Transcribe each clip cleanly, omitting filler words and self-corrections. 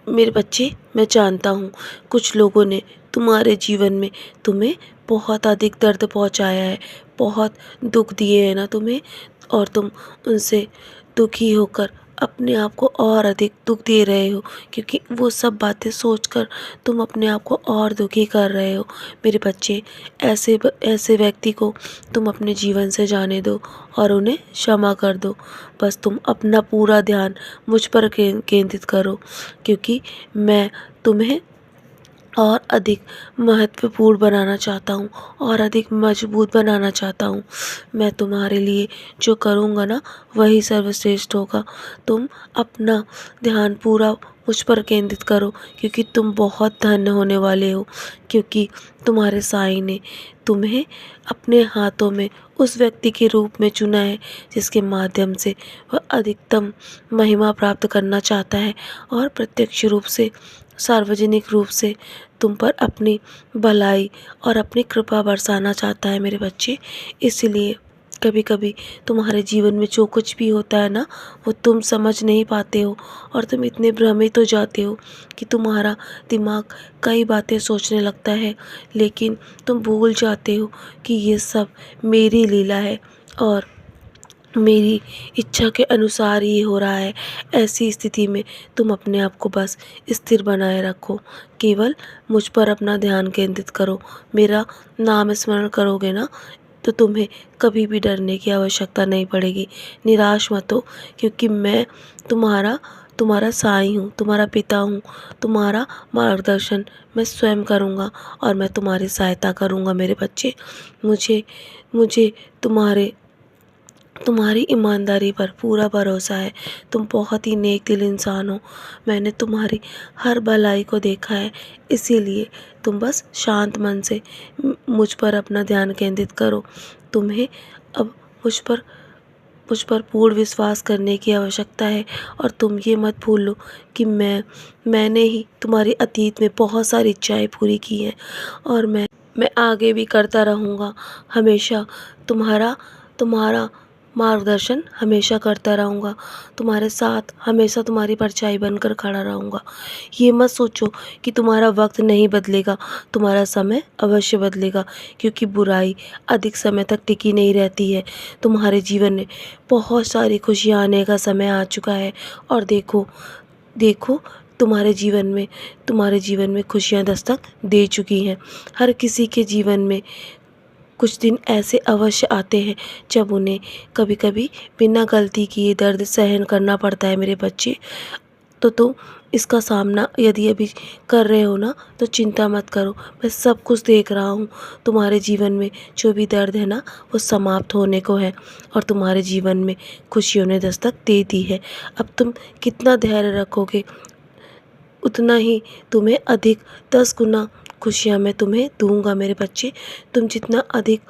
मेरे बच्चे, मैं जानता हूँ कुछ लोगों ने तुम्हारे जीवन में तुम्हें बहुत अधिक दर्द पहुँचाया है, बहुत दुःख दिए हैं ना तुम्हें, और तुम उनसे दुखी होकर अपने आप को और अधिक दुःख दे रहे हो, क्योंकि वो सब बातें सोचकर तुम अपने आप को और दुखी कर रहे हो। मेरे बच्चे, ऐसे व्यक्ति को तुम अपने जीवन से जाने दो और उन्हें क्षमा कर दो। बस तुम अपना पूरा ध्यान मुझ पर केंद्रित करो, क्योंकि मैं तुम्हें और अधिक महत्वपूर्ण बनाना चाहता हूँ और अधिक मजबूत बनाना चाहता हूँ। मैं तुम्हारे लिए जो करूँगा ना, वही सर्वश्रेष्ठ होगा। तुम अपना ध्यान पूरा मुझ पर केंद्रित करो, क्योंकि तुम बहुत धन्य होने वाले हो, क्योंकि तुम्हारे साईं ने तुम्हें अपने हाथों में उस व्यक्ति के रूप में चुना है जिसके माध्यम से वह अधिकतम महिमा प्राप्त करना चाहता है और प्रत्यक्ष रूप से, सार्वजनिक रूप से तुम पर अपनी भलाई और अपनी कृपा बरसाना चाहता है मेरे बच्चे। इसलिए कभी कभी तुम्हारे जीवन में जो कुछ भी होता है ना, वो तुम समझ नहीं पाते हो और तुम इतने भ्रमित हो जाते हो कि तुम्हारा दिमाग कई बातें सोचने लगता है, लेकिन तुम भूल जाते हो कि ये सब मेरी लीला है और मेरी इच्छा के अनुसार ही हो रहा है। ऐसी स्थिति में तुम अपने आप को बस स्थिर बनाए रखो, केवल मुझ पर अपना ध्यान केंद्रित करो। मेरा नाम स्मरण करोगे ना, तो तुम्हें कभी भी डरने की आवश्यकता नहीं पड़ेगी। निराश मत हो, क्योंकि मैं तुम्हारा तुम्हारा साईं हूँ, तुम्हारा पिता हूँ। तुम्हारा मार्गदर्शन मैं स्वयं करूँगा और मैं तुम्हारी सहायता करूँगा मेरे बच्चे। मुझे मुझे तुम्हारी ईमानदारी पर पूरा भरोसा है। तुम बहुत ही नेक दिल इंसान हो। मैंने तुम्हारी हर भलाई को देखा है, इसीलिए तुम बस शांत मन से मुझ पर अपना ध्यान केंद्रित करो। तुम्हें अब मुझ पर पूर्ण विश्वास करने की आवश्यकता है और तुम ये मत भूल लो कि मैंने ही तुम्हारी अतीत में बहुत सारी इच्छाएं पूरी की हैं और मैं आगे भी करता रहूँगा। हमेशा तुम्हारा तुम्हारा मार्गदर्शन हमेशा करता रहूँगा। तुम्हारे साथ हमेशा तुम्हारी परछाई बनकर खड़ा रहूँगा। ये मत सोचो कि तुम्हारा वक्त नहीं बदलेगा, तुम्हारा समय अवश्य बदलेगा, क्योंकि बुराई अधिक समय तक टिकी नहीं रहती है। तुम्हारे जीवन में बहुत सारी खुशियाँ आने का समय आ चुका है और देखो देखो तुम्हारे जीवन में खुशियाँ दस्तक दे चुकी हैं। हर किसी के जीवन में कुछ दिन ऐसे अवश्य आते हैं जब उन्हें कभी कभी बिना गलती किए दर्द सहन करना पड़ता है मेरे बच्चे। तो तुम इसका सामना यदि अभी कर रहे हो ना, तो चिंता मत करो। मैं सब कुछ देख रहा हूँ। तुम्हारे जीवन में जो भी दर्द है ना, वो समाप्त होने को है और तुम्हारे जीवन में खुशियों ने दस्तक दे दी है। अब तुम कितना धैर्य रखोगे, उतना ही तुम्हें अधिक 10 गुना खुशियाँ मैं तुम्हें दूंगा मेरे बच्चे। तुम जितना अधिक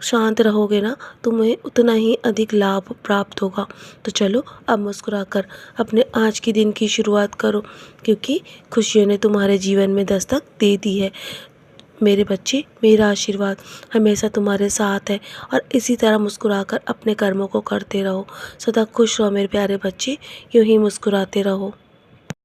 शांत रहोगे ना, तुम्हें उतना ही अधिक लाभ प्राप्त होगा। तो चलो अब मुस्कुराकर अपने आज के दिन की शुरुआत करो, क्योंकि खुशियों ने तुम्हारे जीवन में दस्तक दे दी है। मेरे बच्चे, मेरा आशीर्वाद हमेशा तुम्हारे साथ है और इसी तरह मुस्कुराकर अपने कर्मों को करते रहो। सदा खुश रहो मेरे प्यारे बच्चे, यूं ही मुस्कुराते रहो।